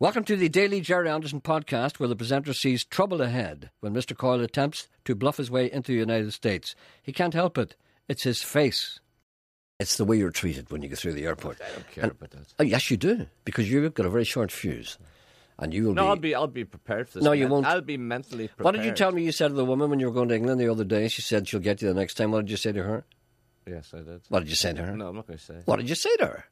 Welcome to the Daily Jerry Anderson podcast, where the presenter sees trouble ahead when Mr. Coyle attempts to bluff his way into the United States. He can't help it. It's his face. It's the way you're treated when you go through the airport. I don't care about that. Oh, yes, you do, because you've got a very short fuse. And you will I'll be prepared for this. No, you won't. I'll be mentally prepared. What did you tell me you said to the woman when you were going to England the other day? She said she'll get you the next time. What did you say to her? Yes, I did. What did you say to her? No, I'm not going to say. What did you say to her?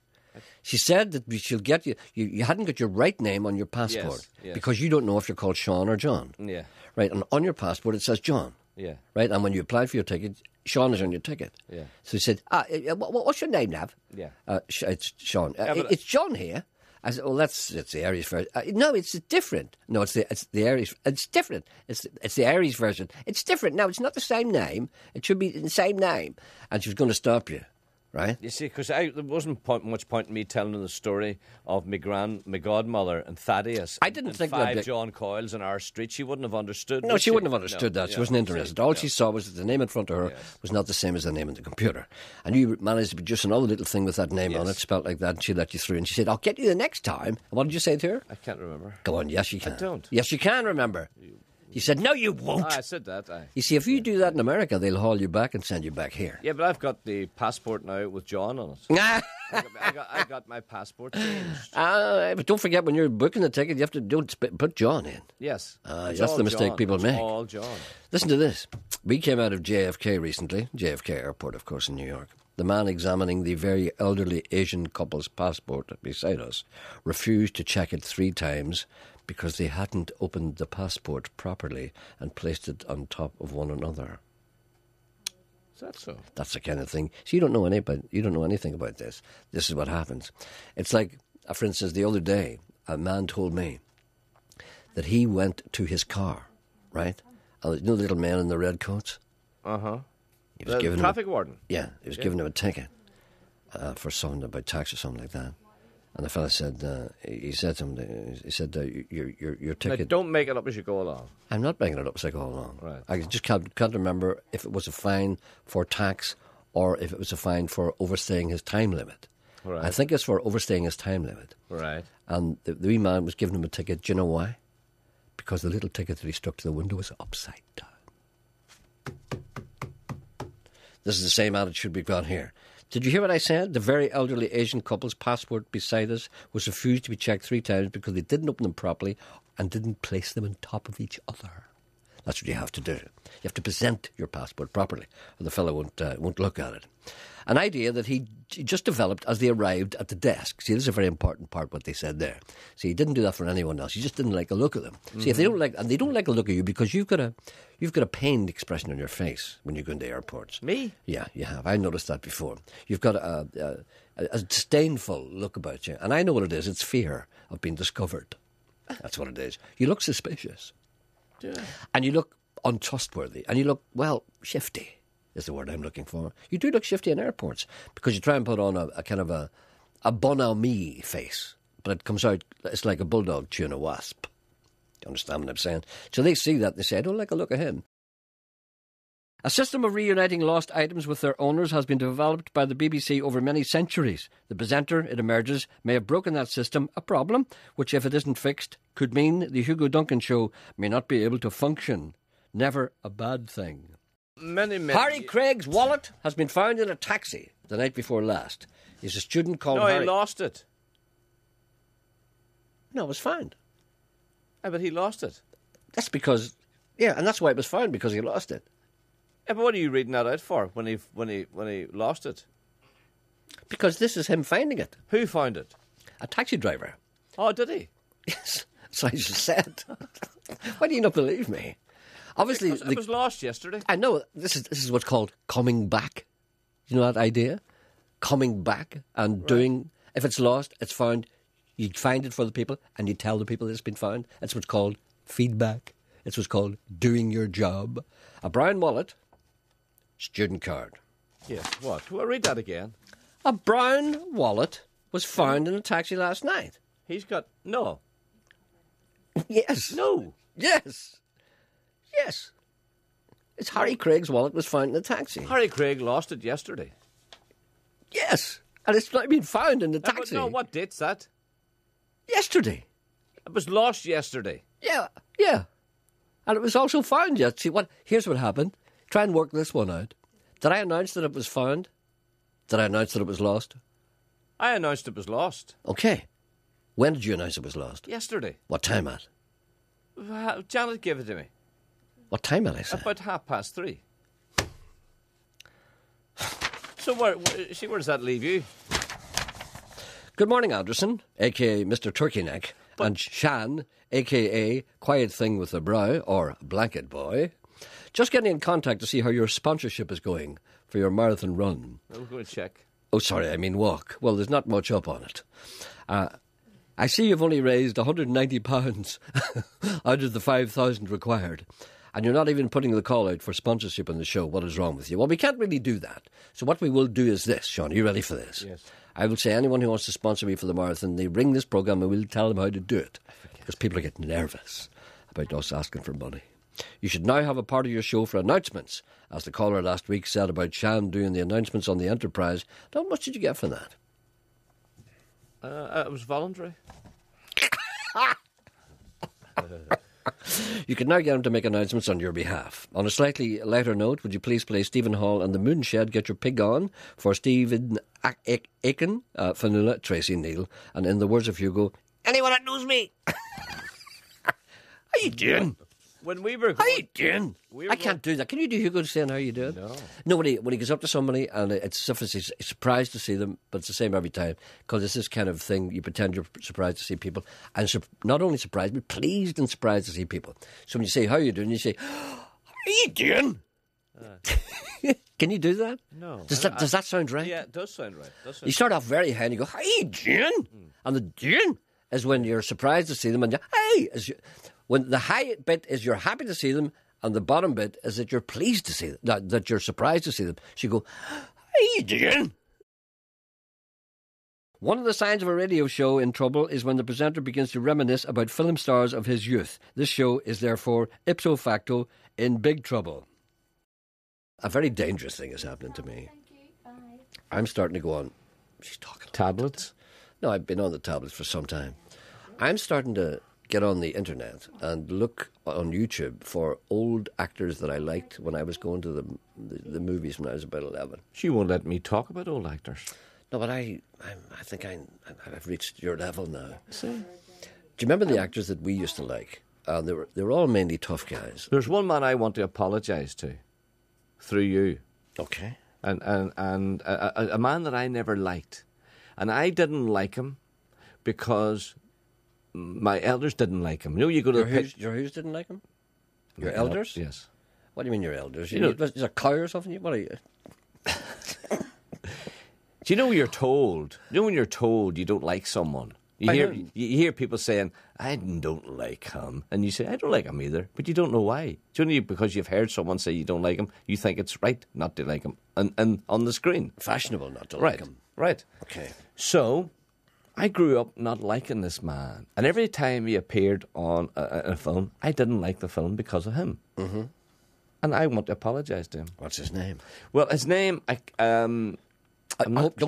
She said that she'll get you. You hadn't got your right name on your passport yes. because you don't know if you're called Sean or John. Yeah. Right, and on your passport it says John. Yeah. Right, and when you applied for your ticket, Sean is on your ticket. Yeah. So he said, what's your name, Nav? Yeah. It's Sean. It's John here. I said, well, it's the Irish version. No, it's different. No, it's the Irish. It's different. It's the Irish version. It's different. No, it's not the same name. It should be the same name. And she was going to stop you. Right? You see, because there wasn't much point in me telling the story of my godmother and Thaddeus. I didn't think five that. John Coyles in our street. She wouldn't have understood. No, she wouldn't have understood that. She wasn't interested. All she she saw was that the name in front of her was not the same as the name in the computer. And you managed to produce another little thing with that name on it, spelled like that, and she let you through. And she said, I'll get you the next time. And what did you say to her? I can't remember. Go on, yes, you can. I don't. Yes, you can remember. You said, no, you won't. I said that. You see, if you do that in America, they'll haul you back and send you back here. Yeah, but I've got the passport now with John on it. I got my passport changed. But don't forget, when you're booking the ticket, you have to put John in. Yes. That's the mistake people make. All John. Listen to this. We came out of JFK recently, JFK Airport, of course, in New York. The man examining the very elderly Asian couple's passport beside us refused to check it 3 times because they hadn't opened the passport properly and placed it on top of one another. Is that so? That's the kind of thing. So you don't know anything about this. This is what happens. It's like, for instance, the other day, a man told me that he went to his car, right? And you know the little man in the red coats? Uh-huh. He was the traffic warden? Yeah, he was giving him a ticket for something about tax or something like that. And the fella said, he said to him, your ticket... Now, don't make it up as you go along. I'm not making it up as I go along. Right. I just can't remember if it was a fine for tax or if it was a fine for overstaying his time limit. Right. I think it's for overstaying his time limit. Right. And the wee man was giving him a ticket. Do you know why? Because the little ticket that he stuck to the window was upside down. This is the same attitude we've got here. Did you hear what I said? The very elderly Asian couple's passport beside us was refused to be checked 3 times because they didn't open them properly and didn't place them on top of each other. That's what you have to do. You have to present your passport properly, or the fellow won't look at it. An idea that he just developed as they arrived at the desk. See, this is a very important part, what they said there. See, he didn't do that for anyone else. He just didn't like the look of them. Mm-hmm. See, if they don't like, and they don't like the look of you because you've got a pained expression on your face when you go into airports. Me? Yeah, you have. I noticed that before. You've got a disdainful look about you. And I know what it is. It's fear of being discovered. That's what it is. You look suspicious. Yeah. And you look untrustworthy. And you look, well, shifty is the word I'm looking for. You do look shifty in airports because you try and put on a kind of a bonhomie face. But it comes out, it's like a bulldog chewing a wasp. You understand what I'm saying? So they see that and they say, I don't like the look of him. A system of reuniting lost items with their owners has been developed by the BBC over many centuries. The presenter, it emerges, may have broken that system, a problem which, if it isn't fixed, could mean the Hugo Duncan show may not be able to function. Never a bad thing. Harry Craig's wallet has been found in a taxi the night before last. He's a student called Harry. No, he lost it. No, it was found. Yeah, but he lost it. That's because, yeah, and that's why it was found, because he lost it. Yeah, but what are you reading that out for when he lost it? Because this is him finding it. Who found it? A taxi driver. Oh, did he? Yes, that's what I just said. Why do you not believe me? Obviously, it was lost yesterday. I know. This is what's called coming back. You know that idea? Coming back and doing. If it's lost, it's found. You find it for the people and you tell the people it's been found. That's what's called feedback. It's what's called doing your job. A brown wallet, student card. Yes, what? Well, read that again. A brown wallet was found in a taxi last night. He's got... No. Yes. No. Yes. Yes. It's Harry Craig's wallet was found in a taxi. Harry Craig lost it yesterday. Yes. And it's not been found in the taxi. But no, what date's that? Yesterday. It was lost yesterday. Yeah, yeah. And it was also found yet. See, here's what happened. Try and work this one out. Did I announce that it was found? Did I announce that it was lost? I announced it was lost. Okay. When did you announce it was lost? Yesterday. What time at? Janet gave it to me. What time at, I say? About 3:30. So where does that leave you? Good morning, Anderson, a.k.a. Mr. Turkey Neck, and Shan, a.k.a. Quiet Thing with a Brow, or Blanket Boy. Just getting in contact to see how your sponsorship is going for your marathon run. I'll go and check. Oh, sorry, I mean walk. Well, there's not much up on it. I see you've only raised £190 out of the 5,000 required. And you're not even putting the call out for sponsorship on the show. What is wrong with you? Well, we can't really do that. So what we will do is this, Sean. Are you ready for this? Yes. I will say anyone who wants to sponsor me for the marathon, they ring this programme and we'll tell them how to do it. Because people are getting nervous about us asking for money. You should now have a part of your show for announcements. As the caller last week said about Shan doing the announcements on the Enterprise. How much did you get for that? It was voluntary. You can now get him to make announcements on your behalf. On a slightly lighter note, would you please play Stephen Hall and the Moonshed, Get Your Pig On, for Stephen Aiken, Fanula, Tracy Neal, and in the words of Hugo, anyone that knows me. How you doing? When we were How you doing? I can't do that. Can you do Hugo saying how you doing? No. No, when he goes up to somebody and it's he's surprised to see them, but it's the same every time because it's this kind of thing. You pretend you're surprised to see people, and not only surprised, but pleased and surprised to see people. So when you say how you doing, you say, how you doing? Can you do that? No. Does that sound right? Yeah, it does sound right. You start off very high and you go, how you doing? And the doing is when you're surprised to see them, and when the high bit is you're happy to see them, and the bottom bit is that you're pleased to see them, that you're surprised to see them. So you go, how you doing? One of the signs of a radio show in trouble is when the presenter begins to reminisce about film stars of his youth. This show is therefore ipso facto in big trouble. A very dangerous thing is happening to me. I'm starting to go on. She's talking. Tablets? No, I've been on the tablets for some time. I'm starting to get on the internet and look on YouTube for old actors that I liked when I was going to the movies when I was about 11. She won't let me talk about old actors. No, but I think I've reached your level now. See? Do you remember the actors that we used to like? They were all mainly tough guys. There's one man I want to apologise to, through you. Okay. And a man that I never liked. And I didn't like him because my elders didn't like him. You know, you go to your who's didn't like him? Your elders? Yes. What do you mean your elders? You know, is a cow or something? What are you? Do you know you're told? You know when you're told you don't like someone? You hear people saying, I don't like him. And you say, I don't like him either. But you don't know why. It's only because you've heard someone say you don't like him, you think it's right not to like him. And on the screen. Fashionable not to like him. Right. Okay. So I grew up not liking this man. And every time he appeared on a film, I didn't like the film because of him. Mm-hmm. And I want to apologise to him. What's his name? Well, his name... don't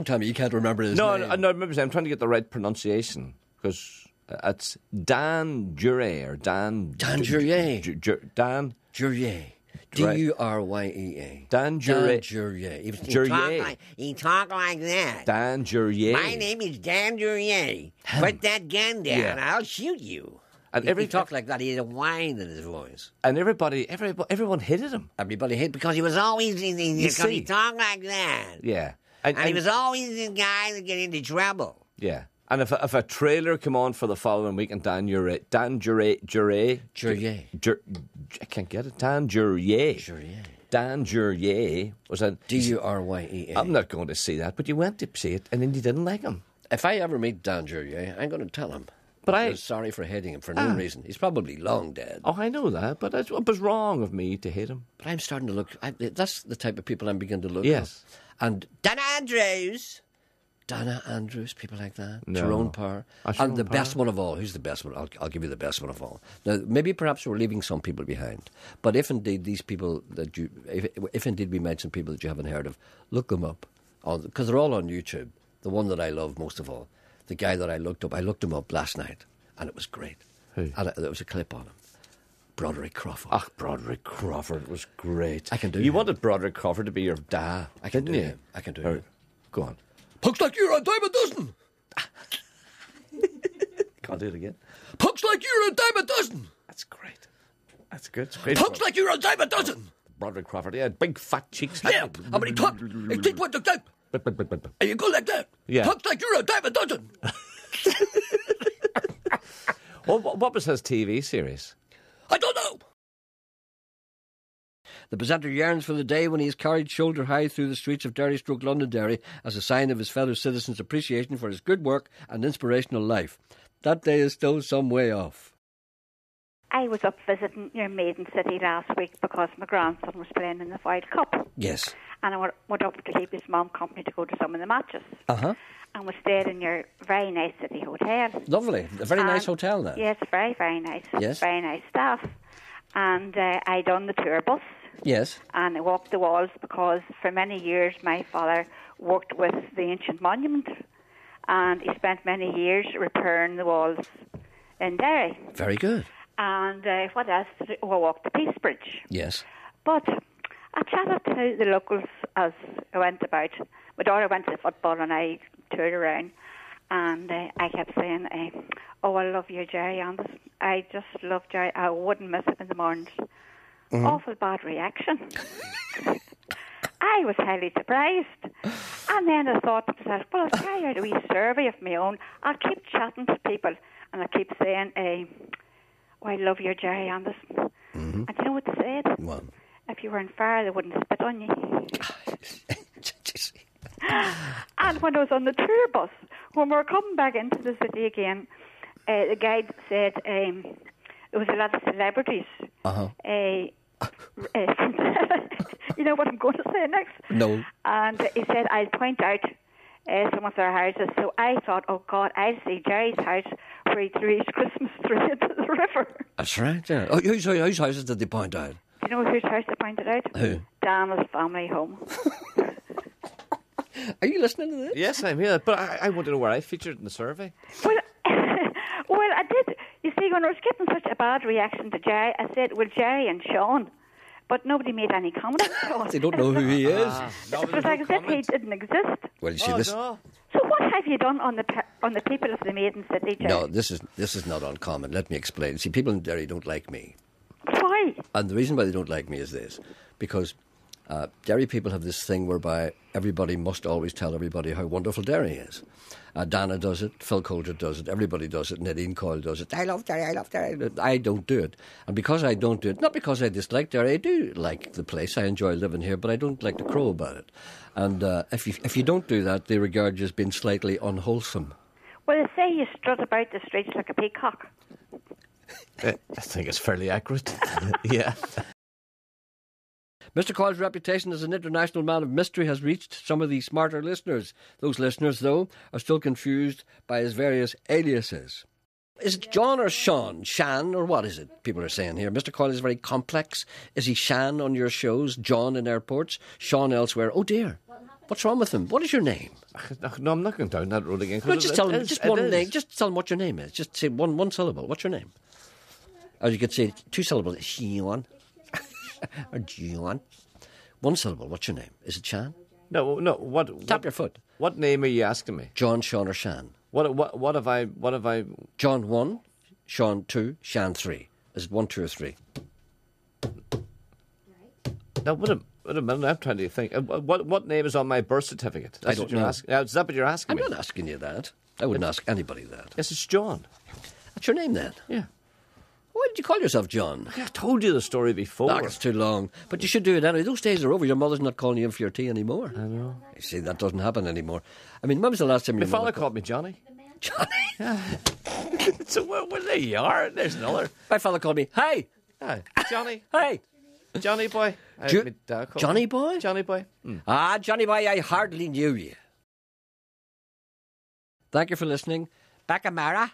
tell me you can't remember his name. No, remember his name. I'm trying to get the right pronunciation because it's Dan Jurye or Dan... Dan Jurye. Dan... Jurye. D-U-R-Y-E-A. Dan Jurye. Dan Jurye. He talk like that. Dan Jurye. My name is Dan Jurye. Put that gun down. Yeah. I'll shoot you. And He talked like that. He had a whine in his voice. And everyone hated him. Everybody hated Because he was always, because see. he talked like that. Yeah. And he was always the guy that get into trouble. Yeah. And if a trailer came on for the following week and Dan Jurye, I can't get it. Dan Jurye was a D-U-R-Y-E-A. I'm not going to see that, but you went to see it and then you didn't like him. If I ever meet Dan Jurye, I'm going to tell him. But I'm sorry for hating him for no reason. He's probably long dead. Oh, I know that, but it was wrong of me to hate him. But I'm starting to look... that's the type of people I'm beginning to look Yes. at. And Dana Andrews, people like that. No. Tyrone Power. And the best one of all. Who's the best one? I'll give you the best one of all. Now, maybe perhaps we're leaving some people behind. But if indeed these people that you... If indeed we mention people that you haven't heard of, look them up. Because they're all on YouTube. The one that I love most of all. The guy that I looked him up last night. And it was great. Who? And there was a clip on him. Broderick Crawford. Ah, Broderick Crawford was great. I can do You him. wanted Broderick Crawford to be your dad, I can didn't do you? him. I can do Or- him. Go on. Punks like you're a dime a dozen. Can't do it again. Punks like you're a dime a dozen. That's great. That's good. It's great. Punks like you're a dime a dozen. Broderick Crawford. Yeah, big fat cheeks. Yeah, how many talk? You think what the type? And you go like that. Yeah. Punks like you're a dime a dozen. Well, what was his TV series? I don't know. The presenter yearns for the day when he is carried shoulder high through the streets of Derry stroke Londonderry as a sign of his fellow citizens' appreciation for his good work and inspirational life. That day is still some way off. I was up visiting your Maiden City last week because my grandson was playing in the World Cup. Yes. And I went up to keep his mum company to go to some of the matches. Uh-huh. And we stayed in your very nice city hotel. Lovely. A very nice hotel now. Yes, very, very nice. Yes. Very nice staff. And I done the tour bus. Yes. And I walked the walls because for many years my father worked with the ancient monument. And he spent many years repairing the walls in Derry. Very good. And what else? We walked the Peace Bridge. Yes. But I chatted to the locals as I went about. My daughter went to the football and I toured around. And I kept saying, oh, I love you, Jerry Anderson. I just love Jerry. I wouldn't miss him in the mornings. Mm-hmm. Awful bad reaction. I was highly surprised. And then I thought to myself, well, I'll carry out a wee survey of my own. I'll keep chatting to people and I'll keep saying, oh, I love your Jerry Anderson. Mm-hmm. And you know what they said? What? If you were in fire, they wouldn't spit on you. And when I was on the tour bus, when we were coming back into the city again, the guide said there was a lot of celebrities. Uh-huh. You know what I'm going to say next? No. And he said, I'll point out some of their houses. So I thought, oh God, I'll see Jerry's house where he threw his Christmas tree into the river. That's right, yeah. Oh, whose houses did they point out? Do you know whose house they pointed out? Who? Daniel's family home. Are you listening to this? Yes, I'm here. But I want to know where I featured in the survey. Well, I did. You see, when I was getting such a bad reaction to Jerry, I said, well, Jerry and Sean. But nobody made any comment on They don't know who he is. Because like I said, he didn't exist. Well, you see, this... No. So what have you done on the people of the Maiden City, Jerry? No, this is not uncommon. Let me explain. See, people in Derry don't like me. Why? And the reason why they don't like me is this. Because Derry people have this thing whereby everybody must always tell everybody how wonderful Derry is. Dana does it, Phil Coulter does it, everybody does it, Nadine Coyle does it. I love Derry, I love Derry. I don't do it. And because I don't do it, not because I dislike Derry, I do like the place, I enjoy living here, but I don't like to crow about it. And if you don't do that, they regard you as being slightly unwholesome. Well, they say you strut about the streets like a peacock. I think it's fairly accurate. Yeah. Mr. Coyle's reputation as an international man of mystery has reached some of the smarter listeners. Those listeners, though, are still confused by his various aliases. Is it John or Sean? Shan, or what is it people are saying here? Mr. Coyle is very complex. Is he Shan on your shows, John in airports, Sean elsewhere? Oh, dear. What's wrong with him? What is your name? No, I'm not going down that road again. No, just tell him, just one name. Is. Just tell him what your name is. Just say one syllable. What's your name? Or you could say two syllables. Sean. Or John. One syllable. What's your name? Is it Shan? No. What? Tap your foot. What name are you asking me? John, Sean, or Shan? What have I? John 1, Sean 2, Shan 3. Is it 1, 2, or 3? No, wait a minute. I'm trying to think. What name is on my birth certificate? I don't know. Is that what you're asking me? I'm not asking you that. I wouldn't ask anybody that. Yes, it's John. That's your name then? Yeah. Why did you call yourself John? I told you the story before. Ah, it's too long. But you should do it anyway. Those days are over. Your mother's not calling you in for your tea anymore. I know. You see, that doesn't happen anymore. I mean, when was the last time My your father mother called me Johnny. Johnny? So well, there you are. There's another. My father called me, hey! Hi, Johnny. Hey! Johnny boy. Johnny boy? Johnny boy. Ah, Johnny boy, I hardly knew you. Thank you for listening. Back Amara.